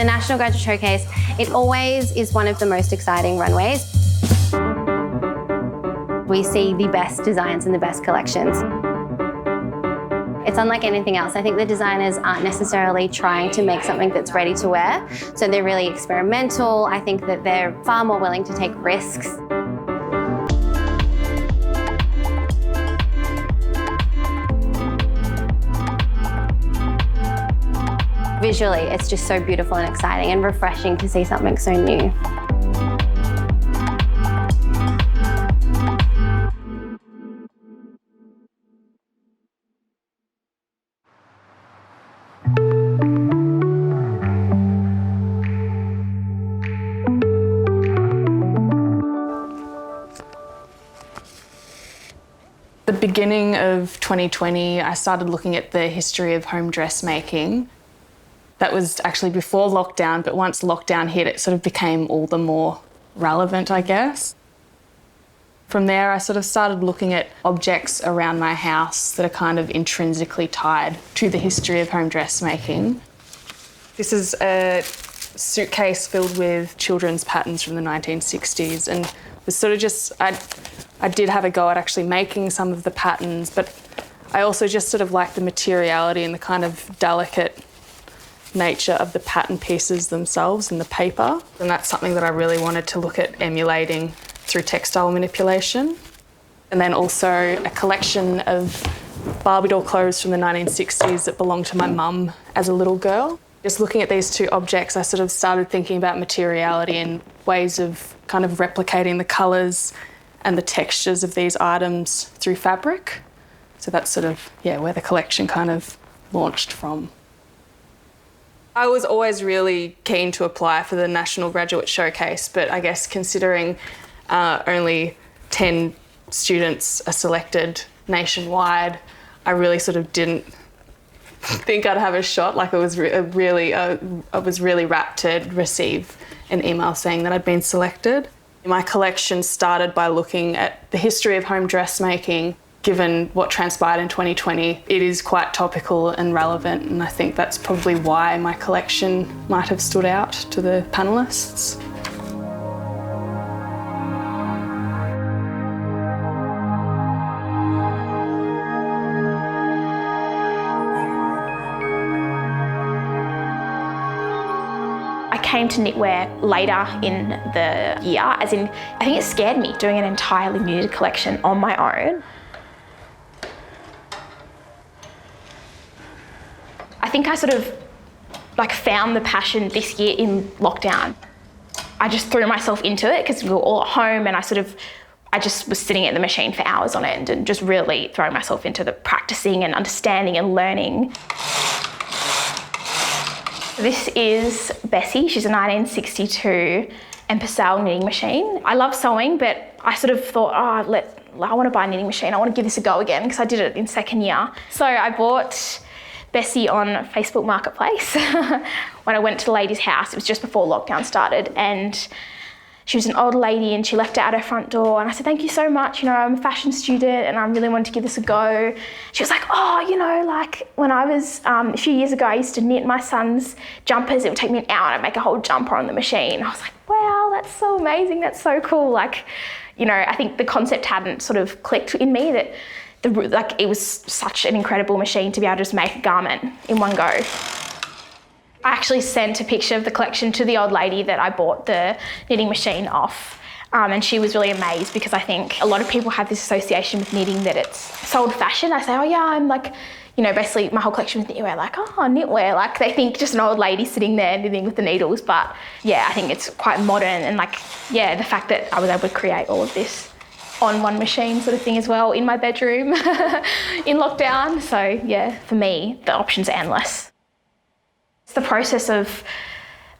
The National Graduate Showcase, it always is one of the most exciting runways. We see the best designs and the best collections. It's unlike anything else. I think the designers aren't necessarily trying to make something that's ready to wear, so they're really experimental. I think that they're far more willing to take risks. Visually, it's just so beautiful and exciting and refreshing to see something so new. The beginning of 2020, I started looking at the history of home dressmaking. That was actually before lockdown, but once lockdown hit, it sort of became all the more relevant, I guess. From there, I sort of started looking at objects around my house that are kind of intrinsically tied to the history of home dressmaking. This is a suitcase filled with children's patterns from the 1960s, and was sort of just, I did have a go at actually making some of the patterns, but I also just sort of liked the materiality and the kind of delicate nature of the pattern pieces themselves and the paper. And that's something that I really wanted to look at emulating through textile manipulation. And then also a collection of Barbie doll clothes from the 1960s that belonged to my mum as a little girl. Just looking at these two objects, I sort of started thinking about materiality and ways of kind of replicating the colours and the textures of these items through fabric. So that's sort of, yeah, where the collection kind of launched from. I was always really keen to apply for the National Graduate Showcase, but I guess considering only 10 students are selected nationwide, I really sort of didn't think I'd have a shot. Like, I was really rapt to receive an email saying that I'd been selected. My collection started by looking at the history of home dressmaking. Given what transpired in 2020, it is quite topical and relevant, and I think that's probably why my collection might have stood out to the panellists. I came to knitwear later in the year, as in, I think it scared me doing an entirely knitted collection on my own. I think I sort of found the passion this year in lockdown. I just threw myself into it because we were all at home, and I just was sitting at the machine for hours on end and just really throwing myself into the practicing and understanding and learning. This is Bessie. She's a 1962 Empasal knitting machine. I love sewing, but I sort of thought, I want to buy a knitting machine. I want to give this a go again because I did it in second year. So I bought Bessie on Facebook Marketplace. When I went to the lady's house, it was just before lockdown started, and she was an older lady and she left it at her front door, and I said, thank you so much, I'm a fashion student and I really wanted to give this a go. She was like, when I was, a few years ago, I used to knit my son's jumpers. It would take me an hour and I'd make a whole jumper on the machine. I was like, wow, that's so amazing, that's so cool. I think the concept hadn't sort of clicked in me that it was such an incredible machine to be able to just make a garment in one go. I actually sent a picture of the collection to the old lady that I bought the knitting machine off, and she was really amazed because I think a lot of people have this association with knitting that it's so old fashioned. I say, oh yeah, I'm basically my whole collection was knitwear, knitwear. They think just an old lady sitting there knitting with the needles, but yeah, I think it's quite modern, and the fact that I was able to create all of this on one machine sort of thing as well in my bedroom in lockdown. So yeah, for me, the options are endless. The process of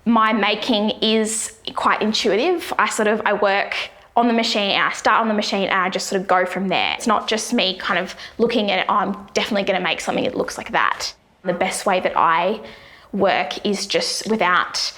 my making is quite intuitive. I work on the machine and I start on the machine and I just sort of go from there. It's not just me kind of looking at it, I'm definitely going to make something that looks like that. The best way that I work is just without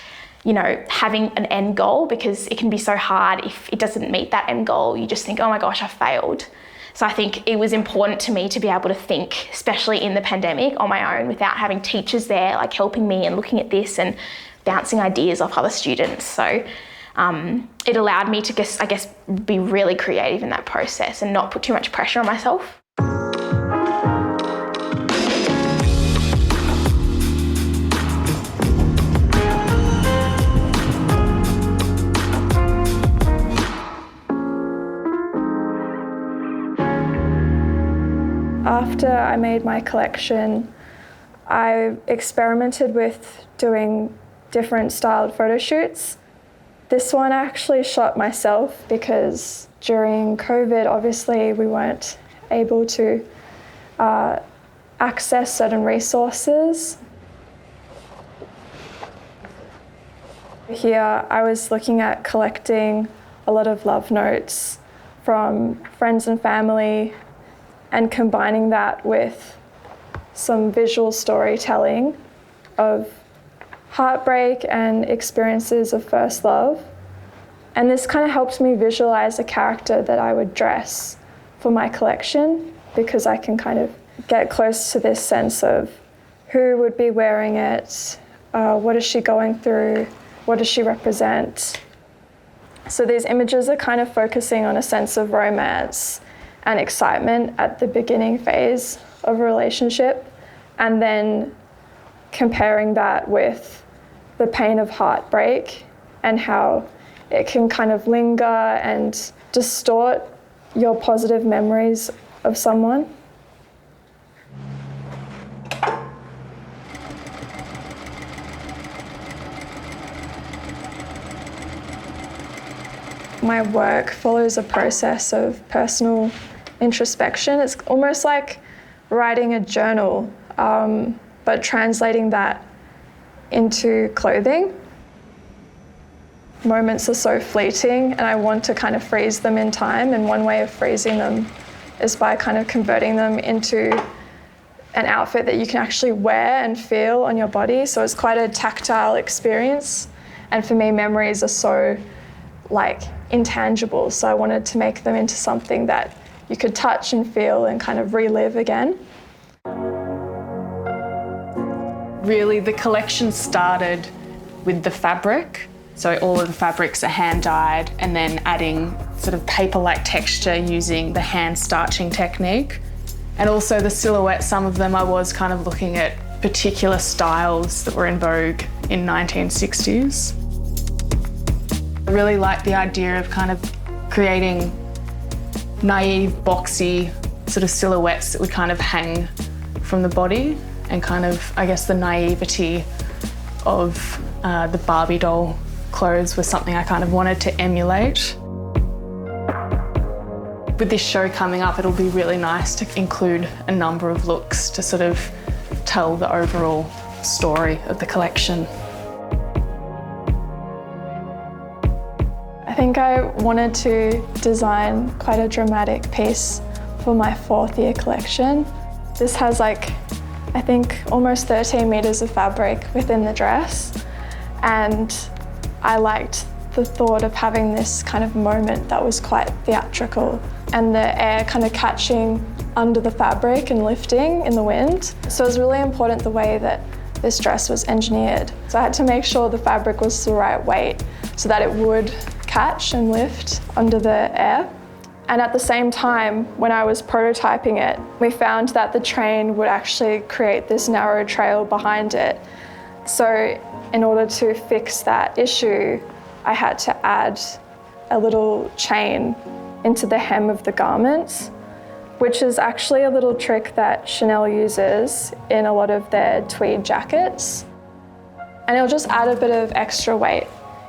having an end goal, because it can be so hard if it doesn't meet that end goal. You just think, oh my gosh, I failed. So I think it was important to me to be able to think, especially in the pandemic, on my own without having teachers there helping me and looking at this and bouncing ideas off other students. So it allowed me to I guess be really creative in that process and not put too much pressure on myself. After I made my collection, I experimented with doing different styled photo shoots. This one I actually shot myself because during COVID, obviously, we weren't able to access certain resources. Here, I was looking at collecting a lot of love notes from friends and family and combining that with some visual storytelling of heartbreak and experiences of first love. And this kind of helped me visualize a character that I would dress for my collection, because I can kind of get close to this sense of who would be wearing it, what is she going through, what does she represent. So these images are kind of focusing on a sense of romance and excitement at the beginning phase of a relationship, and then comparing that with the pain of heartbreak and how it can kind of linger and distort your positive memories of someone. My work follows a process of personal introspection. It's almost like writing a journal, but translating that into clothing. Moments are so fleeting, and I want to kind of freeze them in time, and one way of freezing them is by kind of converting them into an outfit that you can actually wear and feel on your body. So it's quite a tactile experience, and for me, memories are so intangible, so I wanted to make them into something that you could touch and feel and kind of relive again. Really, the collection started with the fabric. So all of the fabrics are hand-dyed, and then adding sort of paper-like texture using the hand starching technique. And also the silhouette, some of them I was kind of looking at particular styles that were in vogue in 1960s. I really like the idea of kind of creating naive, boxy sort of silhouettes that would kind of hang from the body, and kind of, I guess, the naivety of the Barbie doll clothes was something I kind of wanted to emulate. With this show coming up, it'll be really nice to include a number of looks to sort of tell the overall story of the collection. I think I wanted to design quite a dramatic piece for my fourth year collection. This has I think almost 13 meters of fabric within the dress, and I liked the thought of having this kind of moment that was quite theatrical, and the air kind of catching under the fabric and lifting in the wind. So it was really important the way that this dress was engineered. So I had to make sure the fabric was the right weight so that it would catch and lift under the air. And at the same time, when I was prototyping it, we found that the train would actually create this narrow trail behind it. So in order to fix that issue, I had to add a little chain into the hem of the garment, which is actually a little trick that Chanel uses in a lot of their tweed jackets. And it'll just add a bit of extra weight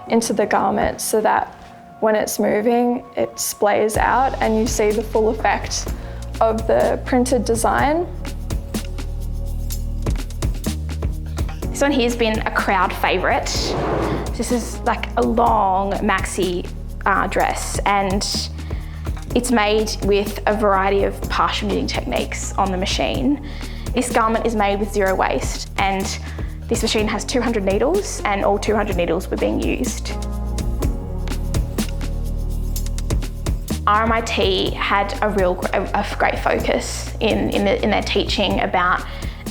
into the garment so that when it's moving, it splays out and you see the full effect of the printed design. This one here's been a crowd favourite. This is a long maxi dress, and it's made with a variety of partial knitting techniques on the machine. This garment is made with zero waste, and this machine has 200 needles, and all 200 needles were being used. RMIT had a great focus in their teaching about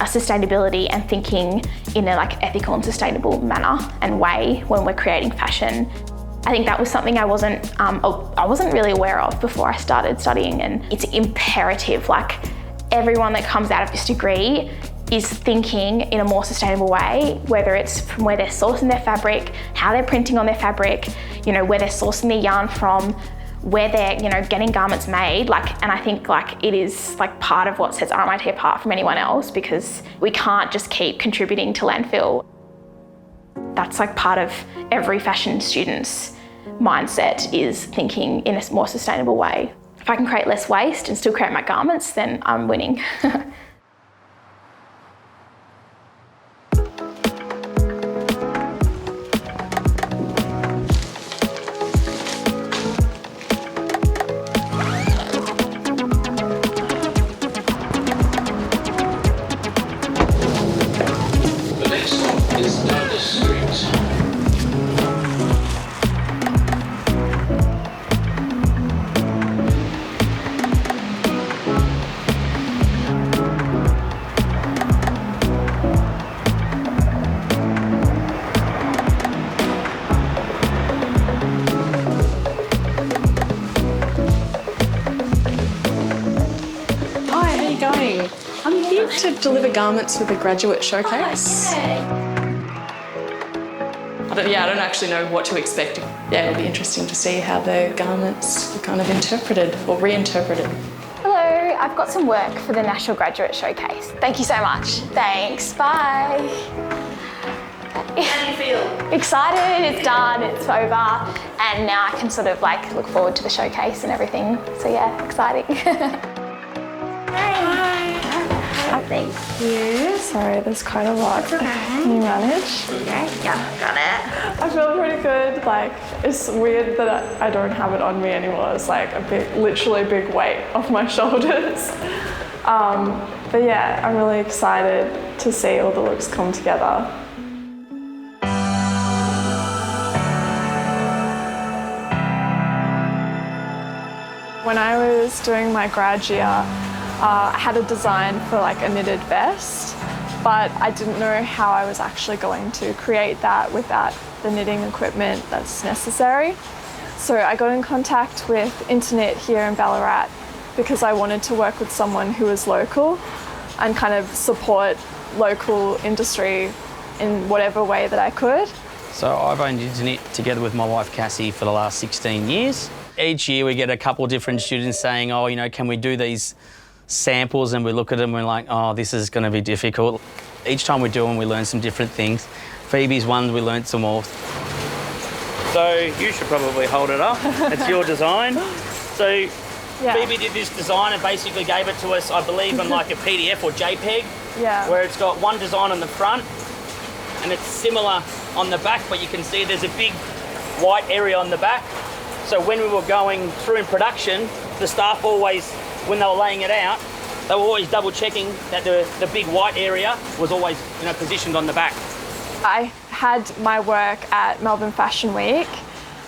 sustainability and thinking in a ethical and sustainable manner and way when we're creating fashion. I think that was something I wasn't really aware of before I started studying, and it's imperative. Everyone that comes out of this degree is thinking in a more sustainable way, whether it's from where they're sourcing their fabric, how they're printing on their fabric, where they're sourcing their yarn from, where they're, getting garments made. And I think it is part of what sets RMIT apart from anyone else, because we can't just keep contributing to landfill. That's part of every fashion student's mindset, is thinking in a more sustainable way. If I can create less waste and still create my garments, then I'm winning. I'm here to deliver garments for the graduate showcase. I don't actually know what to expect. Yeah, it'll be interesting to see how the garments are kind of interpreted or reinterpreted. Hello, I've got some work for the National Graduate Showcase. Thank you so much. Thanks, bye. How do you feel? Excited, it's done, it's over, and now I can sort of look forward to the showcase and everything. So yeah, exciting. Thank you. Sorry, there's quite a lot. It's okay. Can you manage? Okay, yeah, got it. I feel pretty good. It's weird that I don't have it on me anymore. It's literally a big weight off my shoulders. But yeah, I'm really excited to see all the looks come together. When I was doing my grad year, I had a design for a knitted vest, but I didn't know how I was actually going to create that without the knitting equipment that's necessary. So I got in contact with Interknit here in Ballarat because I wanted to work with someone who was local and kind of support local industry in whatever way that I could. So I've owned Interknit together with my wife Cassie for the last 16 years. Each year we get a couple of different students saying, oh, can we do these samples, and we look at them and we're like, oh, this is going to be difficult. Each time we do them, we learn some different things. Phoebe's one, we learned some more. So you should probably hold it up. It's your design. So yeah. Phoebe did this design and basically gave it to us, I believe, in a PDF or JPEG, where it's got one design on the front and it's similar on the back, but you can see there's a big white area on the back. So when we were going through in production, the staff always, when they were laying it out, they were always double checking that the big white area was always positioned on the back. I had my work at Melbourne Fashion Week,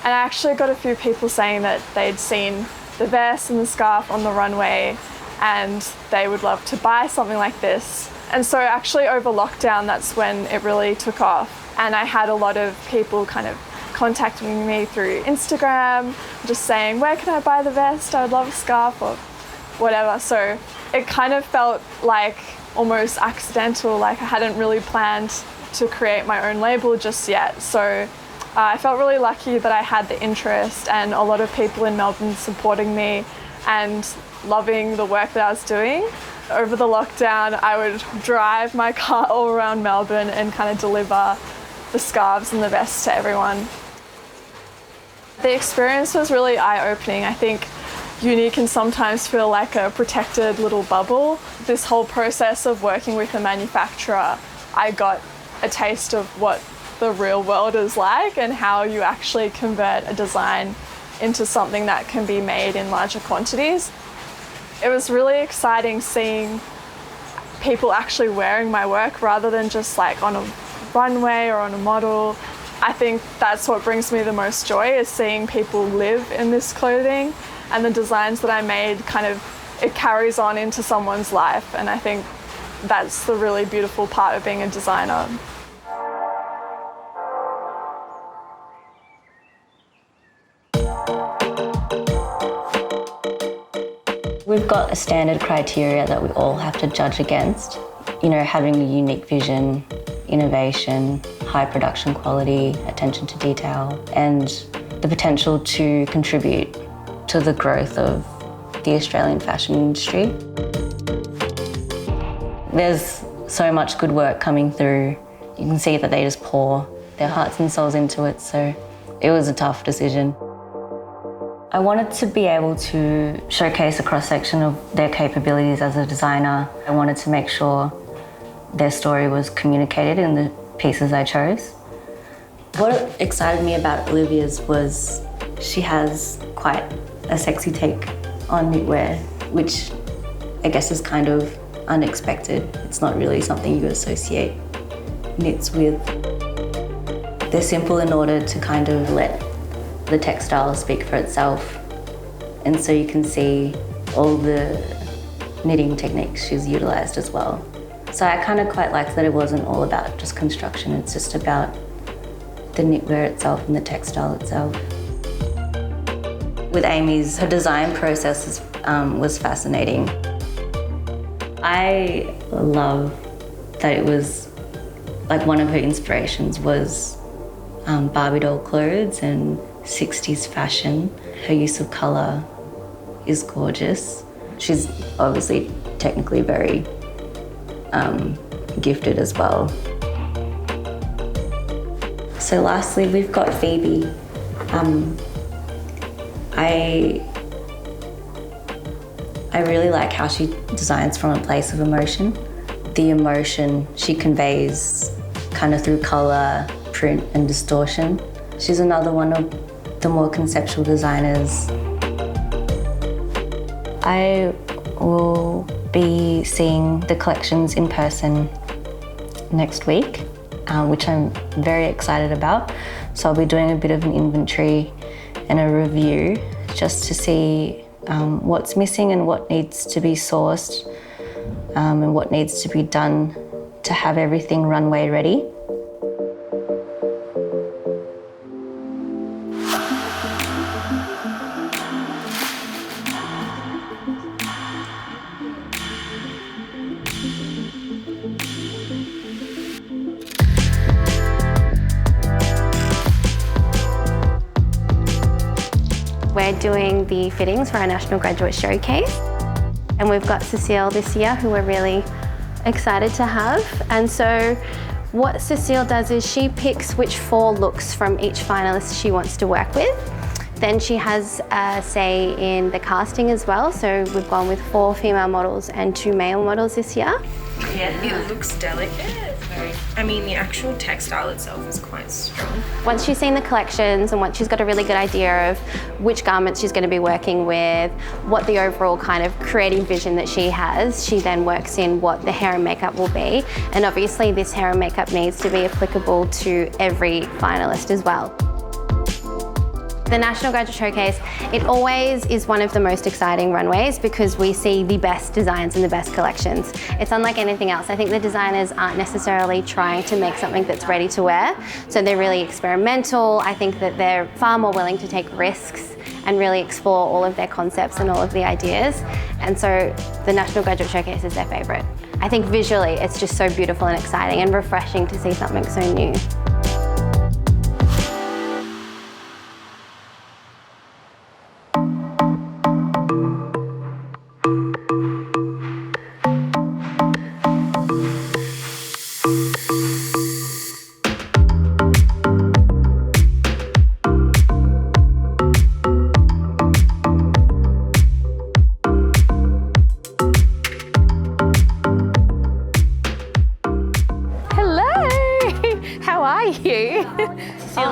and I actually got a few people saying that they'd seen the vest and the scarf on the runway and they would love to buy something like this. And so actually over lockdown, that's when it really took off. And I had a lot of people kind of contacting me through Instagram, just saying, where can I buy the vest? I would love a scarf or whatever. So it kind of felt almost accidental, I hadn't really planned to create my own label just yet. So I felt really lucky that I had the interest and a lot of people in Melbourne supporting me and loving the work that I was doing. Over the lockdown, I would drive my car all around Melbourne and kind of deliver the scarves and the vests to everyone. The experience was really eye-opening. I think uni can sometimes feel like a protected little bubble. This whole process of working with a manufacturer, I got a taste of what the real world is like and how you actually convert a design into something that can be made in larger quantities. It was really exciting seeing people actually wearing my work rather than just on a runway or on a model. I think that's what brings me the most joy, is seeing people live in this clothing, and the designs that I made it carries on into someone's life. And I think that's the really beautiful part of being a designer. We've got a standard criteria that we all have to judge against. You know, having a unique vision, innovation, high production quality, attention to detail, and the potential to contribute to the growth of the Australian fashion industry. There's so much good work coming through. You can see that they just pour their hearts and souls into it, so it was a tough decision. I wanted to be able to showcase a cross-section of their capabilities as a designer. I wanted to make sure their story was communicated in the pieces I chose. What excited me about Olivia's was she has quite a sexy take on knitwear, which I guess is kind of unexpected. It's not really something you associate knits with. They're simple in order to kind of let the textile speak for itself. And so you can see all the knitting techniques she's utilised as well. So I kind of quite liked that it wasn't all about just construction, it's just about the knitwear itself and the textile itself. With Amy's, her design process was fascinating. I love that it was, like one of her inspirations was Barbie doll clothes and 60s fashion. Her use of colour is gorgeous. She's obviously technically very gifted as well. So lastly, we've got Phoebe. I really like how she designs from a place of emotion. The emotion she conveys kind of through colour, print and distortion. She's another one of the more conceptual designers. I will be seeing the collections in person next week, which I'm very excited about. So I'll be doing a bit of an inventory and a review just to see what's missing and what needs to be sourced and what needs to be done to have everything runway ready. We're doing the fittings for our National Graduate Showcase, and we've got Cecile this year who we're really excited to have. And so what Cecile does is she picks which 4 looks from each finalist she wants to work with. Then she has a say in the casting as well, so we've gone with 4 female models and 2 male models this year. Yeah, it looks delicate. I mean, the actual textile itself is quite strong. Once she's seen the collections and once she's got a really good idea of which garments she's going to be working with, what the overall kind of creative vision that she has, she then works in what the hair and makeup will be. And obviously this hair and makeup needs to be applicable to every finalist as well. The National Graduate Showcase, it always is one of the most exciting runways because we see the best designs and the best collections. It's unlike anything else. I think the designers aren't necessarily trying to make something that's ready to wear, so they're really experimental. I think that they're far more willing to take risks and really explore all of their concepts and all of the ideas. And so the National Graduate Showcase is their favourite. I think visually it's just so beautiful and exciting and refreshing to see something so new.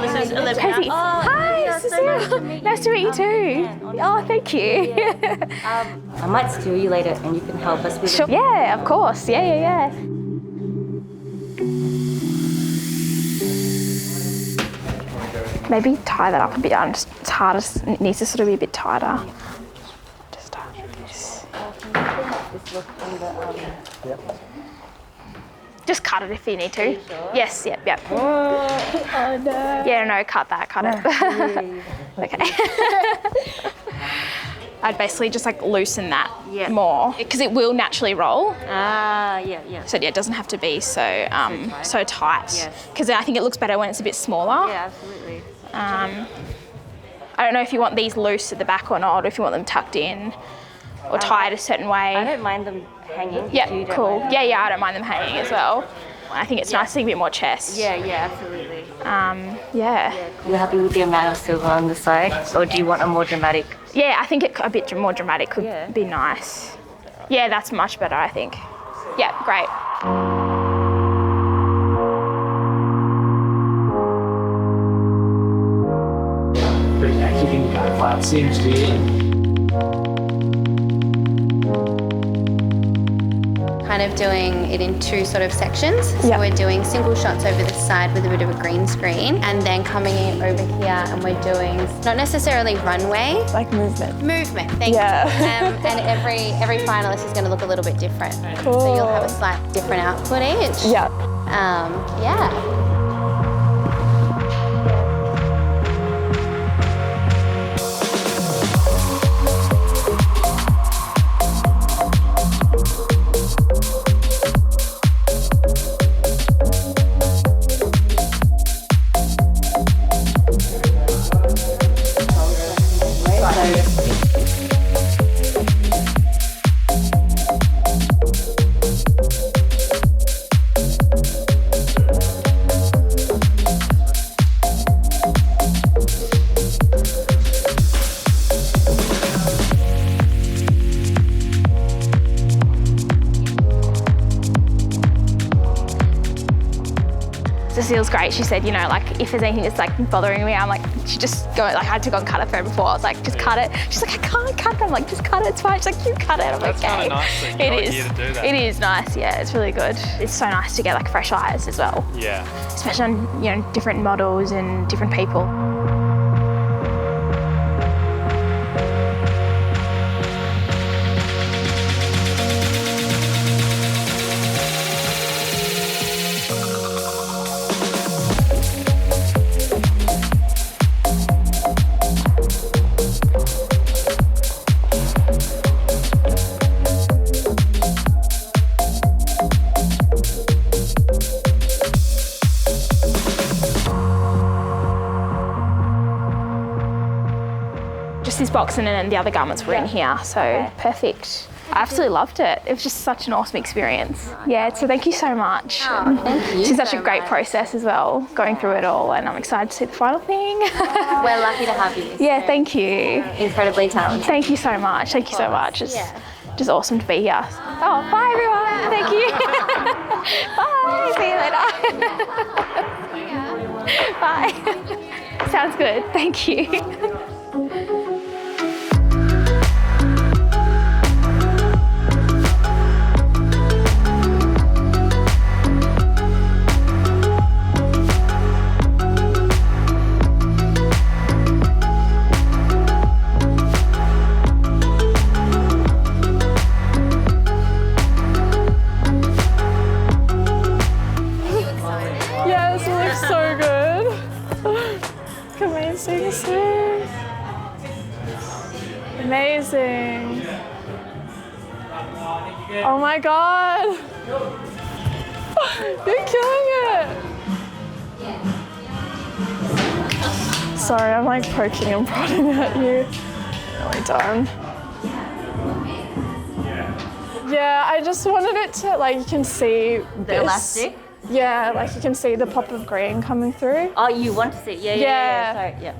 This is Olivia. Hi, Cecile. Nice to meet you too. Oh, thank you. I might steal you later and you can help us with Sure. Yeah, of course. Yeah. Maybe tie that up a bit. It's harder. It needs to sort of be a bit tighter. Just start with this. Just cut it if you need to. Sure? Yes, yep. Oh no. Yeah, no, cut it. Okay. I'd basically just like loosen that more because it will naturally roll. Yeah. So yeah, it doesn't have to be so tight. Yes. Because I think it looks better when it's a bit smaller. Yeah, absolutely. I don't know if you want these loose at the back or not, or if you want them tucked in or tied a certain way. I don't mind them hanging. Yeah, You don't cool. mind Yeah, I don't mind them hanging as well. I think it's nice to see a bit more chest. Yeah, absolutely. Yeah. You're happy with the amount of silver on the side, or do you want a more dramatic? Yeah, I think a bit more dramatic could be nice. Yeah, that's much better, I think. Yeah, great. Keeping the back flat seems to be. Kind of doing it in two sort of sections. So we're doing single shots over this side with a bit of a green screen, and then coming in over here and we're doing not necessarily runway. Like movement. Movement, thank you. And every finalist is going to look a little bit different. Cool. So you'll have a slight different output each. Yeah. Yeah. Cecile's great. She said, you know, like if there's anything that's like bothering me, I'm like, she just go, like I had to go and cut it for her before. I was like, just cut it. She's like, I can't cut it. I'm like, just cut it, it's fine. She's like, you cut it. I'm like, okay. Kind of nice that It you're is. here to do that. It is nice, yeah, it's really good. It's so nice to get like fresh eyes as well. Yeah. Especially on, you know, different models and different people. Just this box and then the other garments were in here, so perfect. I absolutely loved it. It was just such an awesome experience. Yeah, so thank you so much. Oh, thank you. It's been such so a great much. process as well, going through it all, and I'm excited to see the final thing. We're lucky to have you. Yeah, thank you. Incredibly talented. Thank you so much. Thank you so much. It's just awesome to be here. Oh, bye everyone. Thank you. Bye. See you later. Bye. Sounds good. Thank you. Yes, it looks so good. Commencing soon. Amazing. Oh my god. You're killing it. Sorry, I'm like poking and prodding at you. Really done. Yeah, I just wanted it to, like, you can see The elastic? Yeah, like you can see the pop of green coming through. Oh, you want to see? Yeah. Sorry, yeah.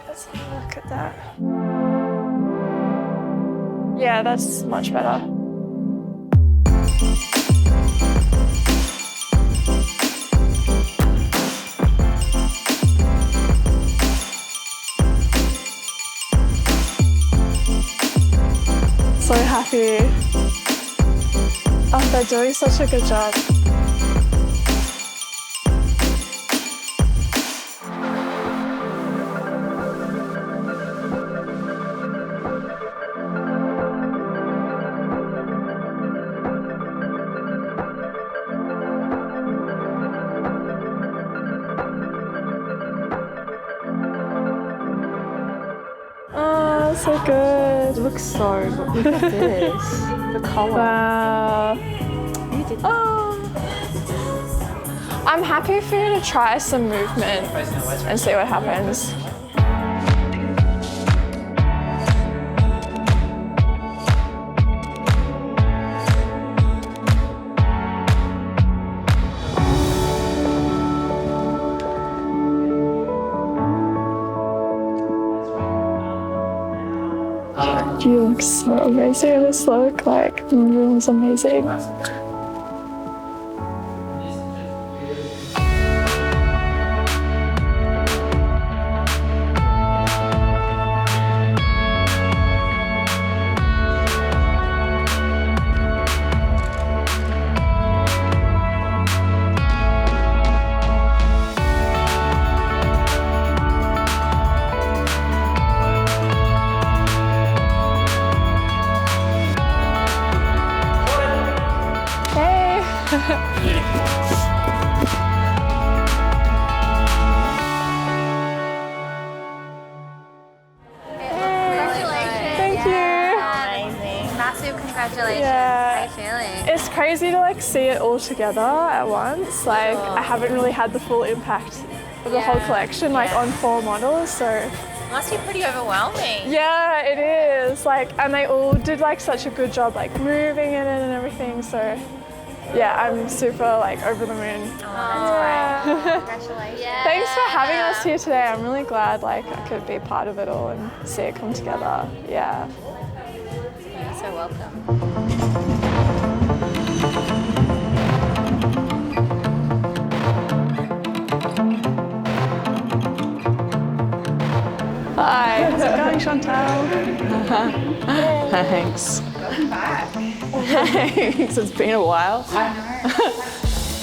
Let's have a look at that. Yeah, that's much better. So happy. Oh, they're doing such a good job. Oh, so good. It looks so good. Look at this. The colour. Wow. You did that. Oh. I'm happy for you to try some movement and see what happens. You look so amazing in this look, like, the room is amazing. Congratulations. Yeah. How are you feeling? It's crazy to like see it all together at once. Like I haven't really had the full impact of the whole collection like on 4 models, so. It must be pretty overwhelming. Yeah, it is. Like, and they all did like such a good job like moving in it and everything. So yeah, I'm super like over the moon. Oh, that's great. Congratulations. Yeah. Thanks for having us here today. I'm really glad like I could be part of it all and see it come together. Yeah. You're so welcome. Hi, how's it going, Chantal? Thanks. Thanks, it's been a while. I know.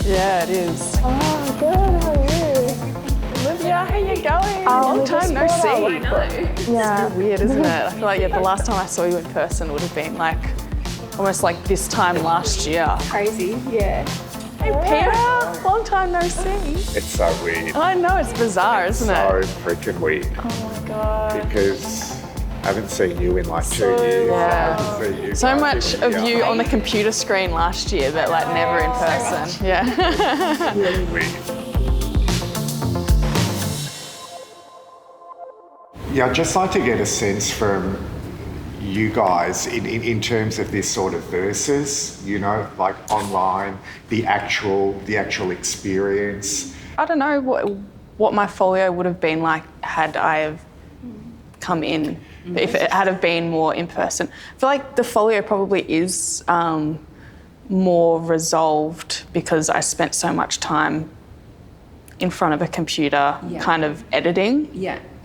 Yeah, it is. Oh, good. How are you? Olivia, how you going? Long time no see. I know. Yeah. It's weird, isn't it? I feel like the last time I saw you in person would have been like almost like this time last year. Crazy. Yeah. Hey Peter, long time no see. It's so weird. I know, it's bizarre, isn't it? So freaking weird. Oh my God. Because I haven't seen you in like 2 years. Yeah. I haven't seen you So guys much in a of year. you on the computer screen last year, but like never in person. Yeah. Really weird. Yeah, I'd just like to get a sense from you guys in terms of this sort of versus, you know, like online, the actual experience. I don't know what my folio would have been like had I have come in, if it had have been more in person. I feel like the folio probably is more resolved because I spent so much time in front of a computer kind of editing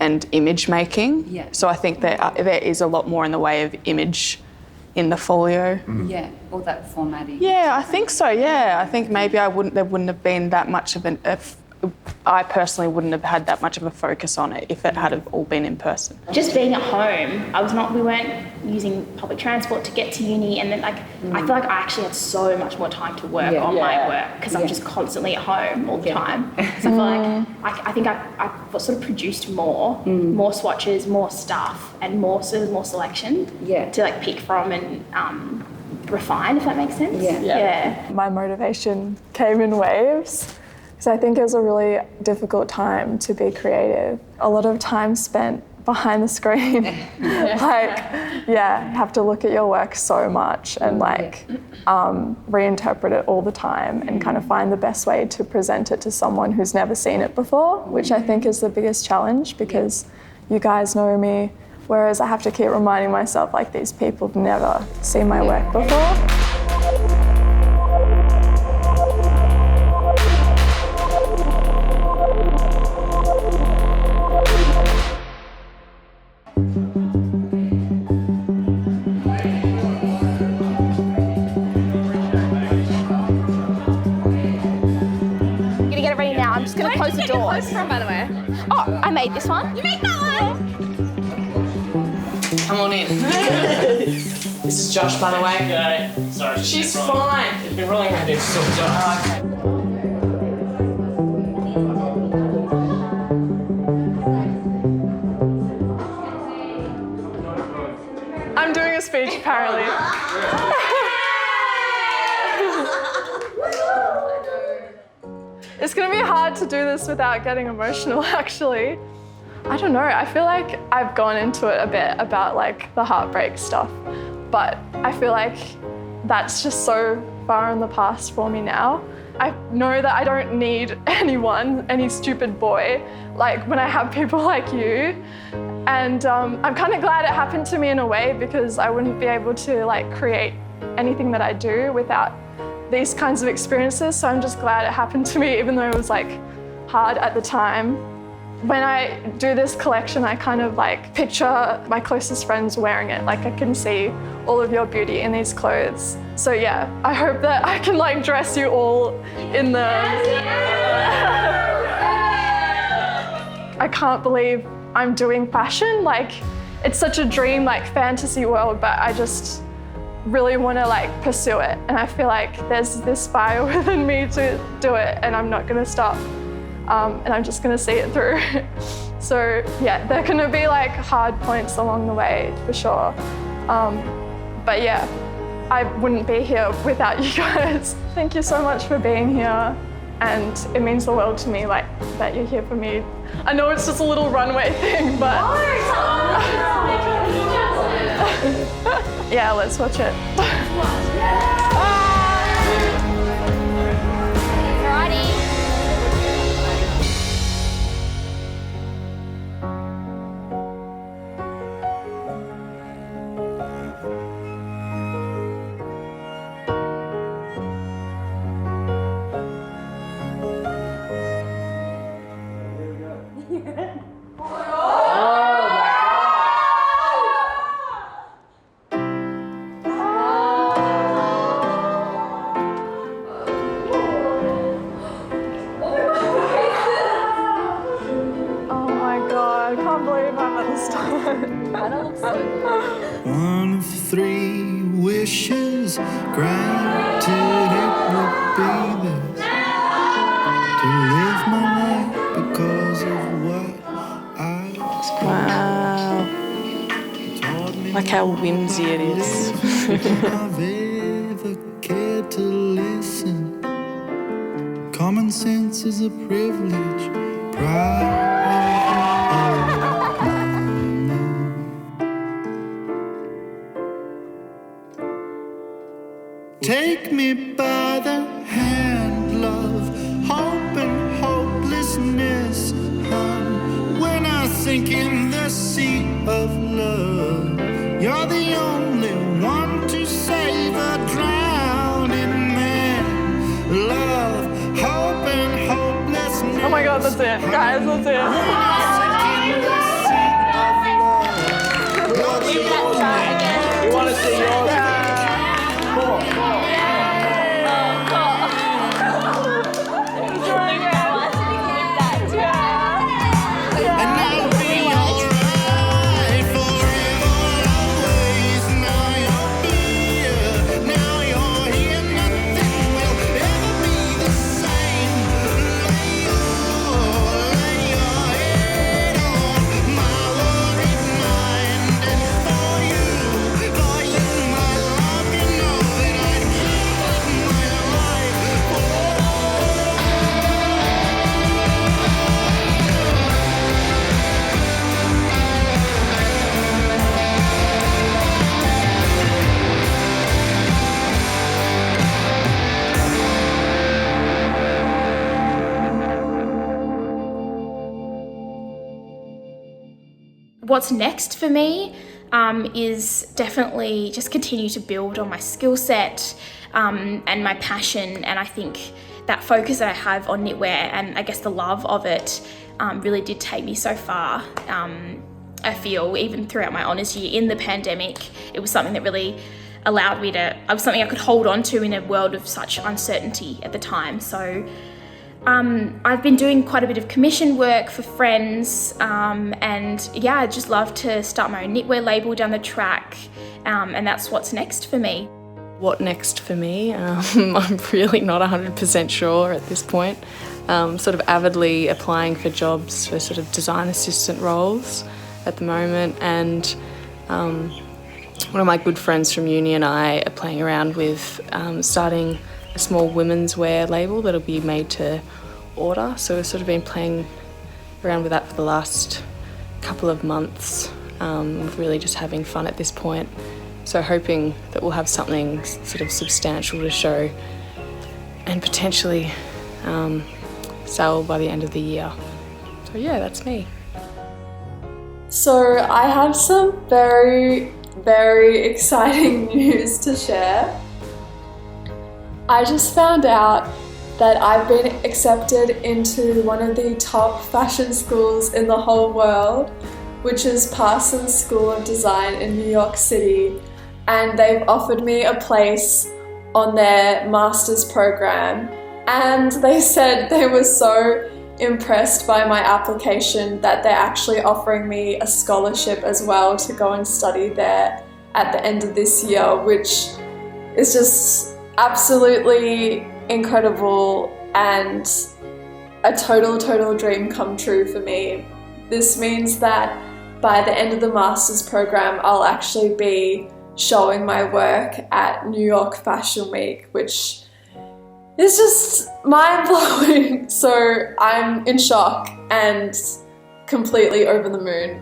and image making. Yeah. So I think that there is a lot more in the way of image in the folio. Yeah, all that formatting. Yeah, I think so, yeah. I think maybe there wouldn't have been that much of I personally wouldn't have had that much of a focus on it if it had have all been in person. Just being at home, we weren't using public transport to get to uni, and then I feel like I actually had so much more time to work on my work because I'm just constantly at home all the time. So I feel like I think I sort of produced more swatches, more stuff, and more selection to like pick from and refine, if that makes sense. Yeah. My motivation came in waves. So I think it was a really difficult time to be creative. A lot of time spent behind the screen. You have to look at your work so much and reinterpret it all the time and kind of find the best way to present it to someone who's never seen it before, which I think is the biggest challenge because you guys know me, whereas I have to keep reminding myself like these people have never seen my work before. I'm just gonna close the door. Where'd you get your clothes from, by the way? Oh, I made this one. You made that one? Come on in. This is Josh, by the way. Okay. Sorry. She's fine. It's been rolling around here so much. speech apparently. It's gonna be hard to do this without getting emotional, actually. I don't know, I feel like I've gone into it a bit about like the heartbreak stuff, but I feel like that's just so far in the past for me now. I know that I don't need anyone, any stupid boy, like when I have people like you. And I'm kind of glad it happened to me in a way, because I wouldn't be able to like create anything that I do without these kinds of experiences. So I'm just glad it happened to me, even though it was like hard at the time. When I do this collection, I kind of like picture my closest friends wearing it. Like I can see all of your beauty in these clothes. So yeah, I hope that I can like dress you all in them. I can't believe I'm doing fashion. Like it's such a dream, like fantasy world, but I just really want to like pursue it. And I feel like there's this fire within me to do it, and I'm not gonna stop. And I'm just gonna see it through. So yeah, there are gonna be like hard points along the way for sure. But yeah, I wouldn't be here without you guys. Thank you so much for being here. And it means the world to me, like, that you're here for me. I know it's just a little runway thing, but... yeah, let's watch it. One of three wishes granted, it would be this: to live my life because of what I was. Wow. Like how whimsy it is. If I've ever cared to listen, common sense is a privilege, pride. Take me by the hand, love, hope and hopelessness, when I sink in the sea of love, you're the only one to save a drowning man. Love, hope and hopelessness. Oh my God, that's it, guys, that's it. We want to see yours. What's next for me is definitely just continue to build on my skill set and my passion. And I think that focus that I have on knitwear and I guess the love of it really did take me so far. I feel even throughout my honours year in the pandemic, it was something that really allowed me to, it was something I could hold on to in a world of such uncertainty at the time. So I've been doing quite a bit of commission work for friends, and yeah, I'd just love to start my own knitwear label down the track, and that's what's next for me. What next for me? I'm really not 100% sure at this point. Sort of avidly applying for jobs for sort of design assistant roles at the moment, and one of my good friends from uni and I are playing around with starting a small women's wear label that'll be made to order. So we've sort of been playing around with that for the last couple of months, really just having fun at this point. So hoping that we'll have something sort of substantial to show and potentially sell by the end of the year. So yeah, that's me. So I have some very, very exciting news to share. I just found out that I've been accepted into one of the top fashion schools in the whole world, which is Parsons School of Design in New York City, and they've offered me a place on their master's program, and they said they were so impressed by my application that they're actually offering me a scholarship as well to go and study there at the end of this year, which is just absolutely incredible and a total dream come true for me. This means that by the end of the master's program, I'll actually be showing my work at New York Fashion Week, which is just mind-blowing. So I'm in shock and completely over the moon.